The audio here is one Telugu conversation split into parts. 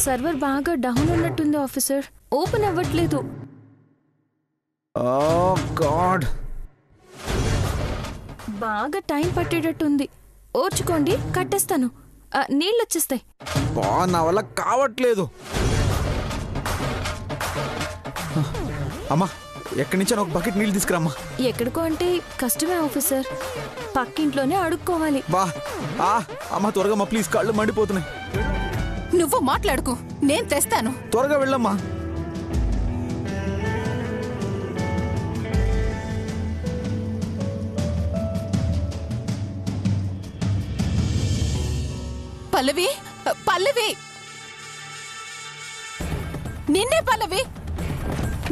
సర్వర్ బాగా డౌన్ ఉన్నట్టుంది ఆఫీసర్. ఓపెన్ అవ్వట్లేదు. బాగా టైం పట్టేటట్టుంది. ఓర్చుకోండి, కట్టేస్తాను. నీళ్ళు వచ్చేస్తాయి. నా వల్ల కావట్లేదు. అమ్మా, ఎక్కడి నుంచో ఒక బకెట్ నీళ్ళు తీసుకురామ్మా. ఎక్కడికో అంటే కష్టమే ఆఫీసర్, పక్కింట్లోనే అడుక్కోవాలి. అమ్మా త్వరగా అమ్మా, ప్లీజ్, కళ్ళు మండిపోతున్నాయి. నువ్వు మాట్లాడుకో, నేను తెస్తాను. త్వరగా వెళ్ళమ్మా. పల్లవి, పల్లవి, నిన్నే పల్లవి.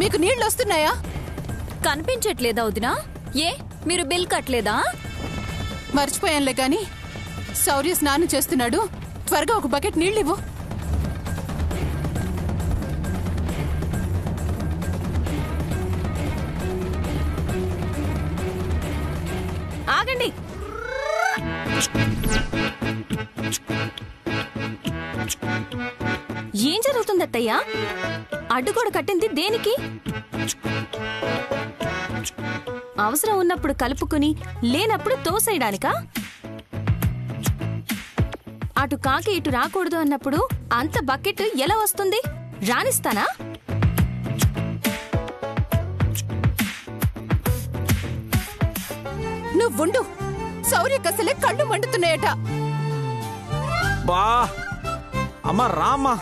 మీకు నీళ్ళు వస్తున్నాయా? కనిపించట్లేదా వదినా? ఏ మీరు బిల్ కట్టలేదా? మర్చిపోయానులే గాని, శౌర్య స్నానం చేస్తున్నాడు. త్వరగా ఒక బకెట్ నీళ్ళు ఇవ్వు. ఆగండి. ఏం జరుగుతుంది అత్తయ్యా? అడ్డుగోడ కట్టింది దేనికి? అవసరం ఉన్నప్పుడు కలుపుకుని లేనప్పుడు తోసేయడానికా? అటు కాకి ఇటు రాకూడదు అన్నప్పుడు అంత బకెట్ ఎలా వస్తుంది? రానిస్తానా? నువ్వుండు. శౌర్యకసలే కళ్ళు మండుతున్నాయట. బా అమ్మా, రామ్మా.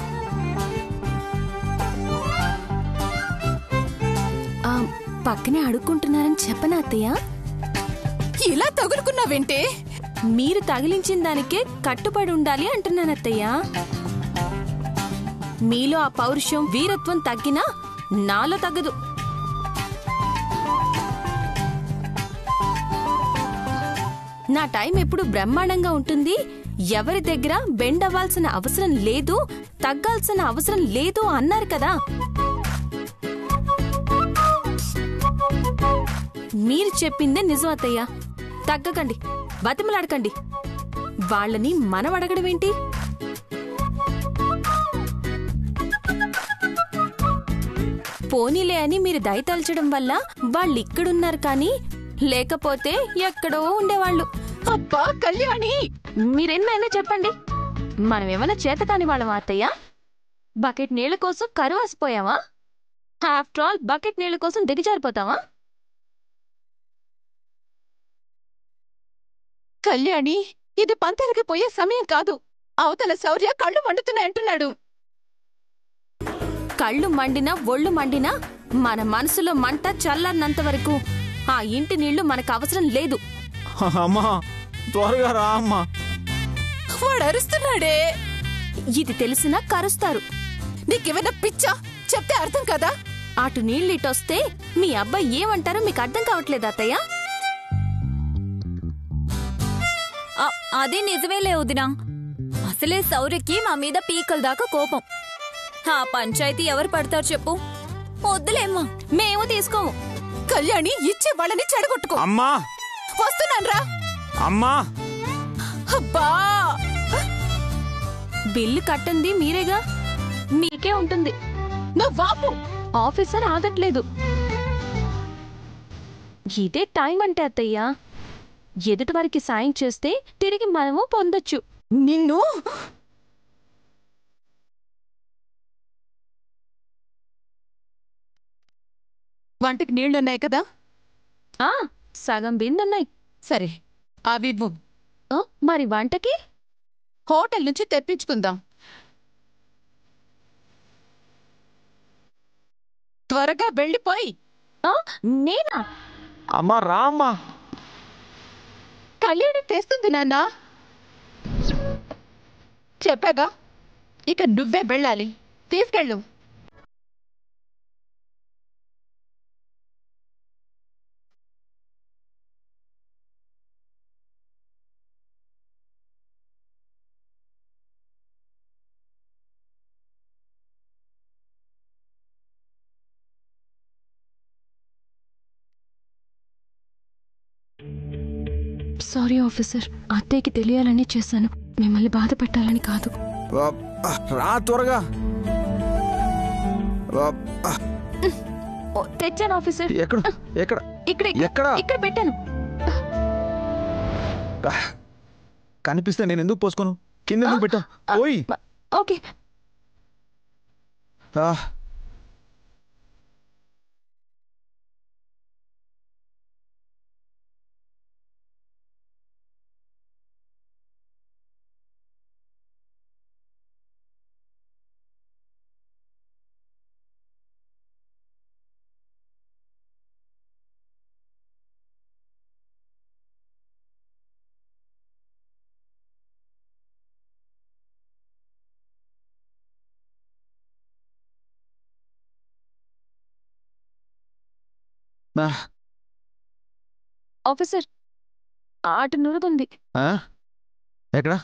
పక్కనే అడుక్కుంటున్నారని చెప్పనా అత్తయ్య? ఇలా తగులుకున్నావేంటే? మీరు తగిలించిన దానికే కట్టుబడి ఉండాలి అంటున్నాను అత్తయ్య. మీలో ఆ పౌరుషం, వీరత్వం తగ్గినా నాలో తగ్గదు. నా టైం ఎప్పుడు బ్రహ్మాండంగా ఉంటుంది. ఎవరి దగ్గర బెండ్ అవ్వాల్సిన అవసరం లేదు, తగ్గాల్సిన అవసరం లేదు అన్నారు కదా. మీరు చెప్పిందే నిజం అత్తయ్య. తగ్గకండి, బతిమలాడకండి. వాళ్ళని మనం అడగడం ఏంటి? పోనీలే అని మీరు దయతల్చడం వల్ల వాళ్ళు ఇక్కడున్నారు, కానీ లేకపోతే ఎక్కడో ఉండేవాళ్ళు. అబ్బా కళ్యాణి, మీరెన్నైనా చెప్పండి, మనం ఏమైనా చేతకాని వాళ్ళమా అత్తయ్య? బకెట్ నీళ్ల కోసం కరువాసిపోయావా? ఆఫ్టర్ ఆల్ బకెట్ నీళ్ల కోసం దిగజారిపోతావా? కళ్యాణి, ఇది పంతలకి పోయే సమయం కాదు. అవతల శౌర్య కళ్ళు మండుతున్నాయంటున్నాడు. కళ్ళు మండినా ఒళ్ళు మండినా మన మనసులో మంట చల్లన్నంత వరకు ఆ ఇంటి నీళ్లు మనకు అవసరం లేదు. అమ్మా త్వరగా రా అమ్మా. వాడు అరుస్తున్నాడే. ఇది తెలిసినా కరుస్తారు. నీకేమైనా పిచ్చా? చెప్తే అర్థం కదా. అటు నీళ్ళు ఇటొస్తే మీ అబ్బాయి ఏమంటారో మీకు అర్థం కావట్లేదు అత్తయ్య. అదే నిజమేలే వదినా. అసలే శౌర్యకి మా మీద పీకల దాకా కోపం. ఆ పంచాయతీ ఎవరు పడతారు చెప్పు? వద్దులేమ్మా, మేము తీసుకోము. కళ్యాణి, ఇచ్చే వాళ్ళని చెడగొట్టుకో. అమ్మా వస్తున్నాన్రా. అమ్మా, అబ్బా, బిల్లు కట్టండి మీరేగా, మీకే ఉంటుంది. నువ్వు ఆఫీసర్ ఆగట్లేదు. ఇదే టైం అంటే అత్తయ్య. ఎదుటి వారికి సాయం చేస్తే తిరిగి మనము పొందొచ్చు. నిన్ను వంటకి నీళ్లున్నాయి కదా? సగం బిందున్నాయి. సరే, అవి మరి వంటకి హోటల్ నుంచి తెప్పించుకుందాం. త్వరగా వెళ్ళిపోయి. నేనా? అమ్మా రామ్మా. కళ్యాణి తెస్తుంది నాన్న. చెప్పాగా, ఇక నువ్వే వెళ్ళాలి. తీసుకెళ్ళు. సారీ ఆఫీసర్, అత్తయ్యకి తెలియాలని చేశాను, మిమ్మల్ని బాధ పెట్టాలని కాదు. రా త్వరగా. తెచ్చాను ఆఫీసర్. ఎక్కడ ఎక్కడ ఇక్కడ ఎక్కడ ఇక్కడ పెట్టాను. కనిపిస్తే నేను ఎందుకు పోసుకోను? కింద ఎందుకు పెట్టా? ఓయ్ ఓకే. ఆఫీసర్ ఆట నురుగుంది. ఎక్కడ?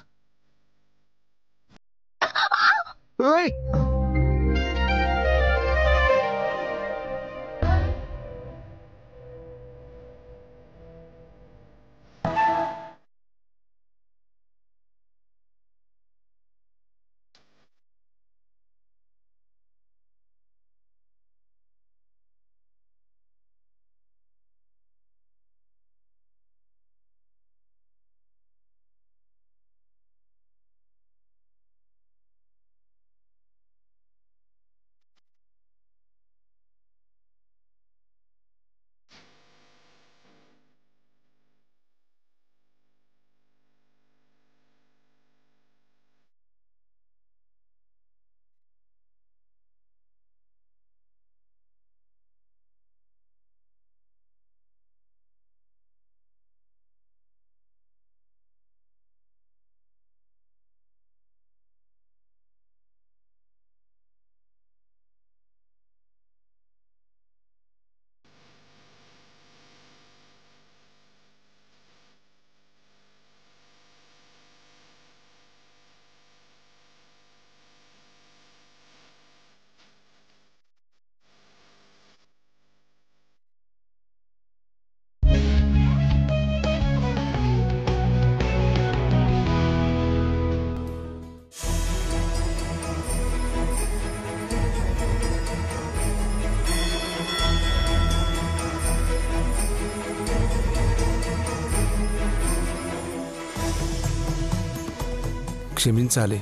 క్షమించాలి.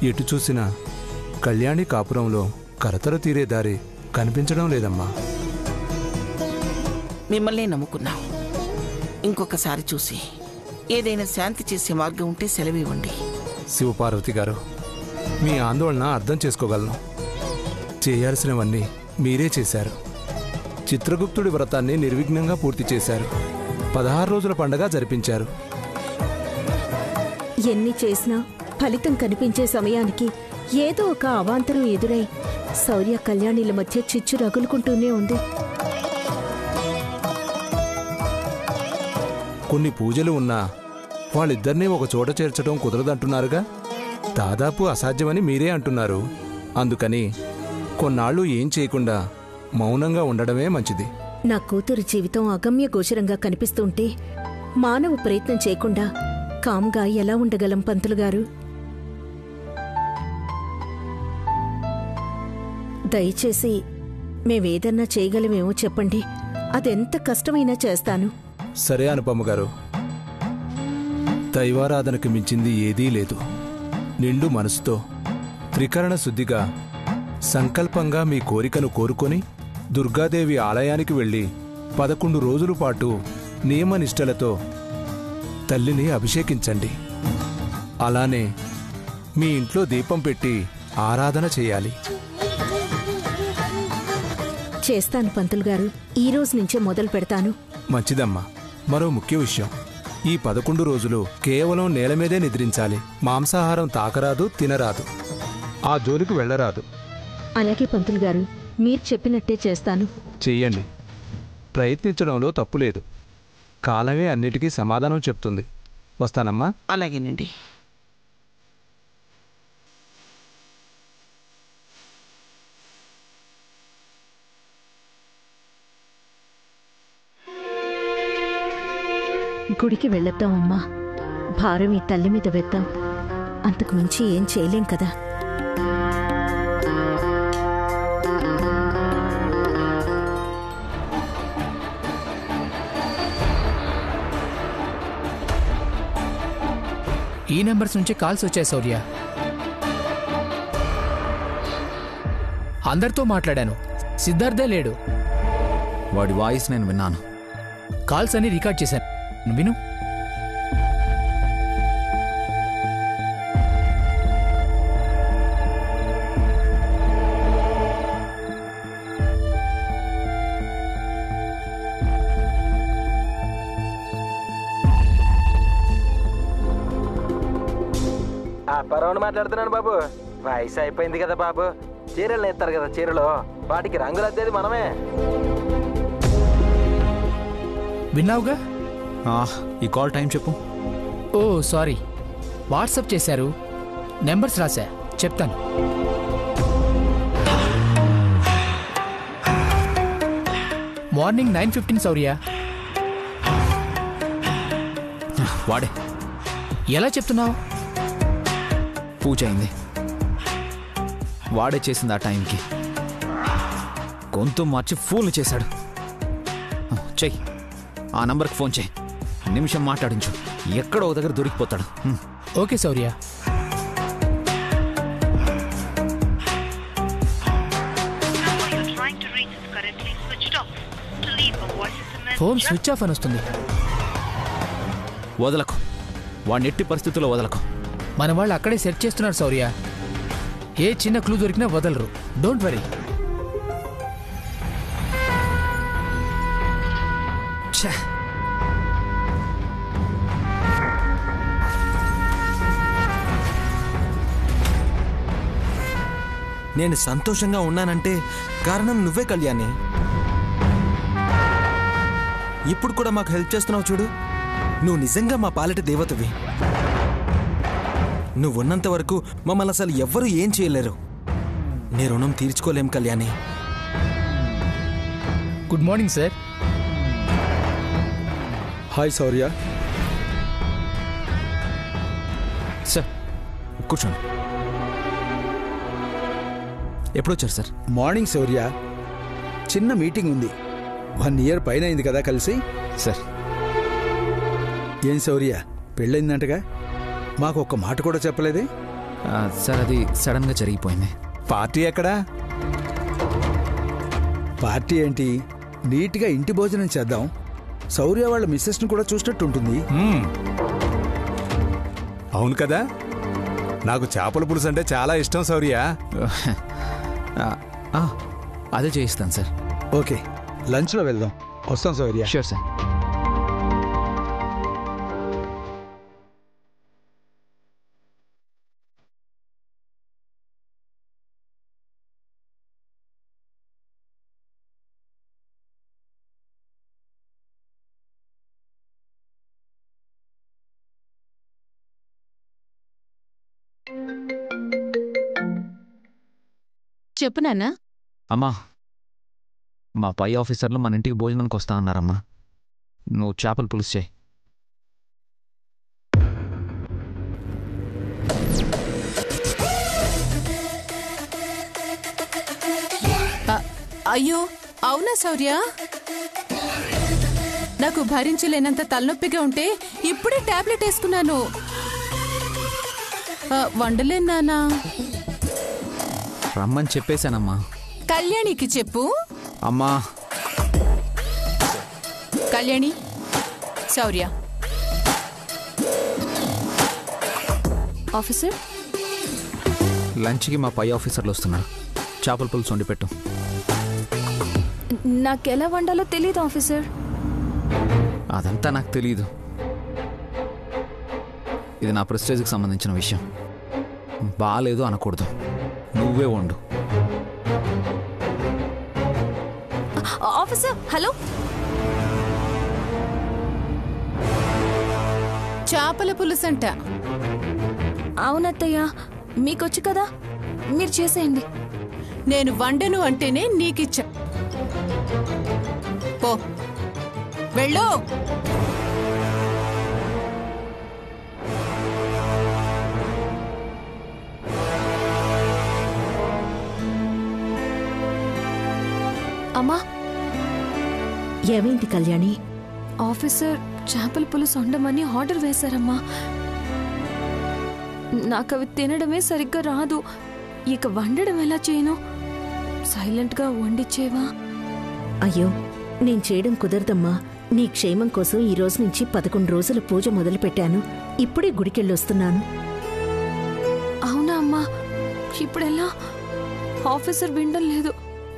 ఎటు చూసినా కళ్యాణి కాపురంలో కరతర తీరే దారి కనిపించడం లేదమ్మా. మిమ్మల్ని నమ్ముకున్నాం. ఇంకొకసారి చూసి ఏదైనా శాంతి చేసే మార్గం ఉంటే సెలవివ్వండి. శివపార్వతి గారు, మీ ఆందోళన అర్థం చేసుకోగలను. చేయాల్సినవన్నీ మీరే చేశారు. చిత్రగుప్తుడి వ్రతాన్ని నిర్విఘ్నంగా పూర్తి చేశారు. 16 రోజుల పండగ జరిపించారు. ఎన్ని చేసినా ఫలితం కనిపించే సమయానికి ఏదో ఒక అవాంతరం ఎదురై శౌర్య కళ్యాణిల మధ్య చిచ్చు రగులుకుంటూనే ఉంది. కొన్ని పూజలు ఉన్నా వాళ్ళిద్దరినీ ఒక చోట చేర్చడం కుదరదంటున్నారుగా. దాదాపు అసాధ్యమని మీరే అంటున్నారు. అందుకని కొన్నాళ్ళు ఏం చేయకుండా మౌనంగా ఉండడమే మంచిది. నా కూతురు జీవితం అగమ్య గోచరంగా కనిపిస్తుంటే మానవ ప్రయత్నం చేయకుండా కామ్గా ఎలా ఉండగలం పంతులు గారు? దయచేసి మేవేదన్నా చేయగలమేమో చెప్పండి. అదెంత కష్టమైనా చేస్తాను. సరే అనుపమ్మ గారు, దైవారాధనకు మించింది ఏదీ లేదు. నిండు మనసుతో త్రికరణ శుద్ధిగా సంకల్పంగా మీ కోరికను కోరుకొని దుర్గాదేవి ఆలయానికి వెళ్ళి 11 రోజుల పాటు నియమనిష్టలతో తల్లిని అభిషేకించండి. అలానే మీ ఇంట్లో దీపం పెట్టి ఆరాధన చేయాలి. చేస్తాను పంతులు గారు. ఈ రోజు నుంచే మొదలు పెడతాను. మంచిదమ్మా. మరో ముఖ్య విషయం, ఈ 11 రోజులు కేవలం నేల మీదే నిద్రించాలి. మాంసాహారం తాకరాదు, తినరాదు, ఆ జోలికి వెళ్ళరాదు. అలాగే పంతులు గారు, మీరు చెప్పినట్టే చేస్తాను. చెయ్యండి. ప్రయత్నించడంలో తప్పులేదు. కాలమే అన్నిటికీ సమాధానం చెప్తుంది. వస్తానమ్మా. అలాగేనండి. గుడికి వెళ్ళొద్దామమ్మా. భారం ఈ తల్లి మీద వేద్దాం. అంతకు మించి ఏం చేయలేం కదా. ఈ నెంబర్స్ నుంచి కాల్స్ వచ్చాయి శౌర్య. అందరితో మాట్లాడాను, సిద్ధార్థే లేడు. వాడి వాయిస్ నేను విన్నాను. కాల్స్ అన్ని రికార్డ్ చేశాను, విను. పరవని మాట్లాడుతున్నాను బాబు. వయసు అయిపోయింది కదా బాబు. చీరలు నేస్తారు కదా, చీరలు వాటికి రంగులు అద్దేది మనమే. విన్నావుగా? ఈ కాల్ టైం చెప్పు. ఓ సారీ, వాట్సాప్ చేశారు, నెంబర్స్ రాశా, చెప్తాను. మార్నింగ్ 9:15 శౌర్య. వాడే. ఎలా చెప్తున్నావు? పూజ అయింది, వాడే చేసింది ఆ టైంకి. గొంతు మార్చి ఫోన్లు చేశాడు. చెయ్యి, ఆ నంబర్కి ఫోన్ చేయి, నిమిషం మాట్లాడించు. ఎక్కడో ఒక దగ్గర దొరికిపోతాడు. ఓకే శౌర్య. ఫోన్ స్విచ్ ఆఫ్ అని వస్తుంది. వదలకు, వాడిని ఎట్టి పరిస్థితుల్లో వదలకు. మన వాళ్ళు అక్కడే సెర్చ్ చేస్తున్నారు శౌర్య. ఏ చిన్న క్లూ దొరికినా వదలరు. Don't worry. నేను సంతోషంగా ఉన్నానంటే కారణం నువ్వే కళ్యాణి. ఇప్పుడు కూడా మాకు హెల్ప్ చేస్తున్నావు చూడు. నువ్వు నిజంగా మా పాలిట దేవతవి. నువ్వున్నంత వరకు మమ్మల్ని అసలు ఎవ్వరూ ఏం చేయలేరు. నీ రుణం తీర్చుకోలేం Kalyani. Good morning sir. Hi Shaurya. Sir కూర్చోండి. ఎప్పుడొచ్చారు సార్? మార్నింగ్ శౌర్య. చిన్న మీటింగ్ ఉంది. 1 year పైన అయింది కదా కలిసి. సార్ ఏం శౌర్య, పెళ్ళయిందంటగా? మాకు ఒక్క మాట కూడా చెప్పలేదే? సార్ అది సడన్గా జరిగిపోయింది. పార్టీ ఎక్కడా? పార్టీ ఏంటి, నీట్గా ఇంటి భోజనం చేద్దాం. శౌర్య వాళ్ళ మిస్సెస్ని కూడా చూసినట్టు ఉంటుంది. అవును కదా, నాకు చేపల పులుసు అంటే చాలా ఇష్టం శౌర్య. అదే చేయిస్తాను సార్. ఓకే, లంచ్లో వెళ్దాం. వస్తాం శౌర్య. Sure sir. చెప్పు నాన్న. అమ్మా, మా పై ఆఫీసర్లు మన ఇంటికి భోజనానికి వస్తా అన్నారమ్మా. నువ్వు చేపల పులుసు చేయి. అయ్యో అవునా శౌర్య? నాకు భరించలేనంత తలనొప్పిగా ఉంటే ఇప్పుడే టాబ్లెట్ వేసుకున్నాను. వండలేను నానా. రమ్మని చెప్పేశానమ్మా. కళ్యాణికి చెప్పు. అమ్మా. కళ్యాణి, శౌర్య. ఆఫీసర్, లంచ్కి మా పై ఆఫీసర్లు వస్తున్నారు. చేపల పులుసు వండి పెట్టు. నాకెలా వండాలో తెలియదు ఆఫీసర్. అదంతా నాకు తెలియదు. ఇది నా ప్రెస్టేజ్కి సంబంధించిన విషయం. బాగాలేదు అనకూడదు. నువ్వే వండు. Officer hello. చేపల పులుసంట. అవునత్తయ్య, మీకొచ్చు కదా, మీరు చేసేయండి. నేను వండను అంటేనే నీకిచ్చా. పో, వెళ్ళు. అమ్మా, ఏమైంది కళ్యాణి? ఆఫీసర్ చేపల పులుసు వండమని ఆర్డర్ వేశారమ్మా. నాకు అవి తినడమే సరిగ్గా రాదు. ఇక వండడం ఎలా చేయను? సైలెంట్గా వండిచ్చేవా? అయ్యో, నేను చేయడం కుదరదమ్మా. నీ క్షేమం కోసం ఈ రోజు నుంచి 11 రోజుల పూజ మొదలుపెట్టాను. ఇప్పుడే గుడికెళ్ళొస్తున్నాను. అవునా అమ్మా? ఇప్పుడెలా? ఆఫీసర్ వినడం లేదు.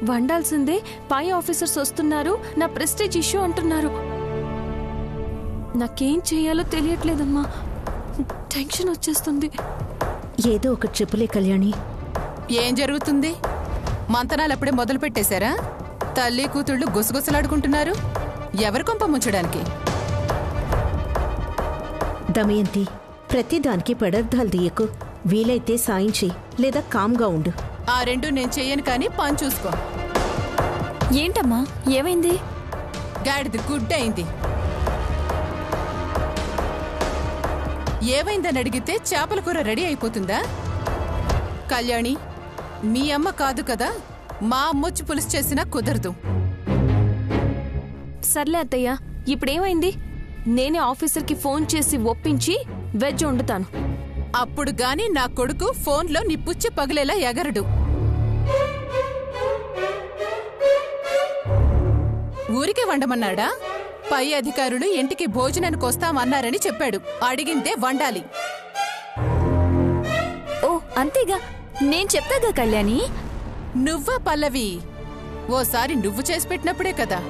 వండాల్సిందే, పై ఆఫీసర్స్ వస్తున్నారు, నా ప్రెస్టేజ్ ఇష్యూ అంటున్నారు. నాకేం చేయాలో తెలియట్లేదమ్మా. టెన్షన్ వచ్చేస్తుంది. ఏదో ఒకటి చెప్పులే కళ్యాణి. ఏం జరుగుతుంది? మంతనాలు అప్పుడే మొదలు పెట్టేశారా? తల్లి కూతుళ్ళు గుసగుసలాడుకుంటున్నారు. ఎవరి కొంప ముంచడానికి? దమయంతి, ప్రతిదానికి పెడర్థాలు తీయకు. వీలైతే సాయం చెయ్యి, లేదా కామ్గా ఉండు. ఆ రెండు నేను చెయ్యను, కానీ పని చూసుకో. ఏంటమ్మా, ఏమైంది? గాడిది గుడ్డయింది. ఏమైందని అడిగితే చేపల కూర రెడీ అయిపోతుందా? కళ్యాణి, మీ అమ్మ కాదు కదా, మా అమ్మొచ్చి పులుసు చేసినా కుదరదు. సర్లే అత్తయ్య, ఇప్పుడేమైంది? నేనే ఆఫీసర్కి ఫోన్ చేసి ఒప్పించి వెజ్ వండుతాను. అప్పుడు గాని నా కొడుకు ఫోన్లో నీ పుచ్చి పగిలేలా ఎగరడు. ఊరికే వండమన్నాడా? పై అధికారులు ఇంటికి భోజనానికి వస్తామన్నారని చెప్పాడు. అడిగిందే వండాలి. ఓ అంతేగా, నేను చెప్తాగా కళ్యాణి. నువ్వా పల్లవి? ఓసారి నువ్వు చేసి పెట్టినప్పుడే కదా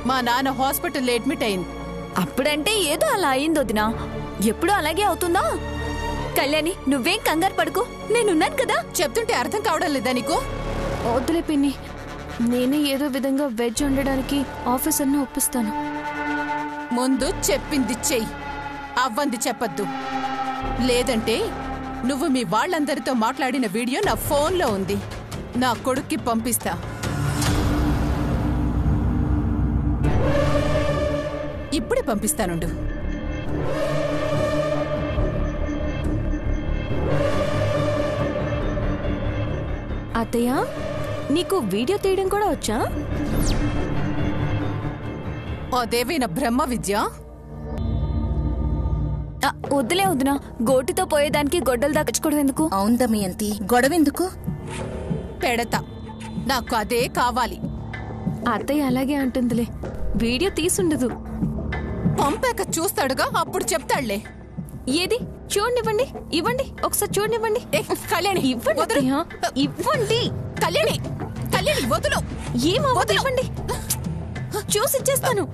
మా నాన్న హాస్పిటల్లో అడ్మిట్ అయింది. అప్పుడంటే ఏదో అలా అయింది వదినా. ఎప్పుడూ అలాగే అవుతుందా? కళ్యాణి, నువ్వేం కంగారు పడుకో, నేనున్నాను కదా. చెప్తుంటే అర్థం కావడం లేదా నీకు? వద్దులే పిన్ని, నేనే ఏదో విధంగా వెజ్ వండడానికి ఆఫీసర్ని ఒప్పిస్తాను. ముందు చెప్పింది చెయ్యి, అవ్వంది చెప్పద్దు. లేదంటే నువ్వు మీ వాళ్ళందరితో మాట్లాడిన వీడియో నా ఫోన్లో ఉంది, నా కొడుక్కి పంపిస్తా. ఇప్పుడే పంపిస్తానుండు. అత్తయ్య, నీకు వీడియో తీయడం కూడా వచ్చా? అదేవైనా బ్రహ్మ విద్య? వద్దులే వదినా, గోటితో పోయేదానికి గొడ్డలు దాచుకోవడం ఎందుకు? అవును దమయంతి, గొడవెందుకు? పెడతా, నాకు అదే కావాలి. అత్తయ్య అలాగే అంటుందిలే, వీడియో తీసుండదు. పంపాక చూస్తాడుగా, అప్పుడు చెప్తాడులే. ఏది చూడనివ్వండి, ఇవ్వండి ఒకసారి చూడనివ్వండి. కళ్యాణి ఇవ్వండి అత్తయ్య, ఇవ్వండి. కళ్యాణి, కళ్యాణి వదులు. ఏమవ్వదు, ఇవ్వండి, చూసి ఇచ్చేస్తాను.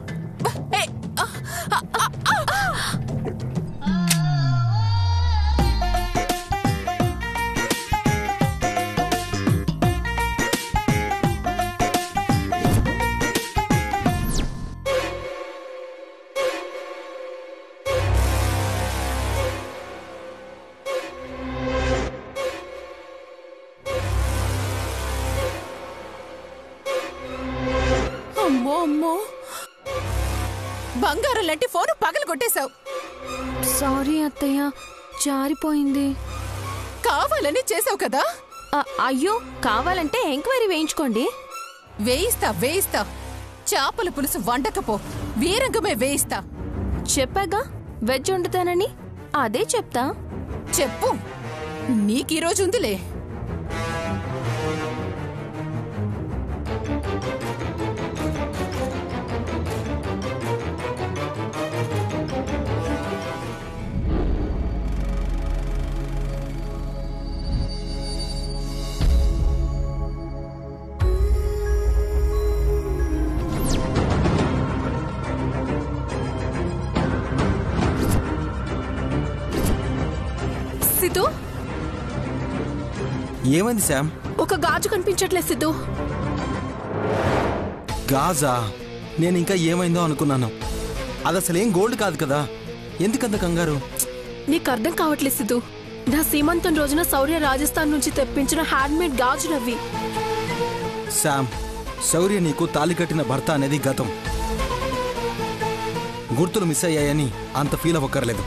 అమ్మో అమ్మో, బంగారం లాంటి ఫోన్ పగలు కొట్టేశావు. సారీ అత్తయ్య, జారిపోయింది. కావాలని చేసావు కదా? అయ్యో, కావాలంటే ఎంక్వైరీ వేయించుకోండి. వేయిస్తా వేయిస్తా. చేపల పులుసు వండకపో, వీరంగమే వేయిస్తా. చెప్పాగా వెజ్ వండుతానని, అదే చెప్తా. చెప్పు, నీకీరోజు ఉందిలే. సిద్ధు, ఏమైంది శామ్? ఒక గాజు కనిపించట్లే సిద్ధు. గాజా? నేను ఇంకా ఏమైందో అనుకున్నాను. అది అసలేం గోల్డ్ కాదు కదా, ఎందుకంత కంగారు? నీకు అర్థం కావట్లేదు సిద్ధు. నా సీమంతం రోజున శౌర్య రాజస్థాన్ నుంచి తెప్పించిన హ్యాండ్మేడ్ గాజులవి. శామ్, శౌర్య నీకు తాళి కట్టిన భర్త అనేది గతం. గుర్తులు మిస్ అయ్యాయని అంత ఫీల్ అవ్వక్కర్లేదు.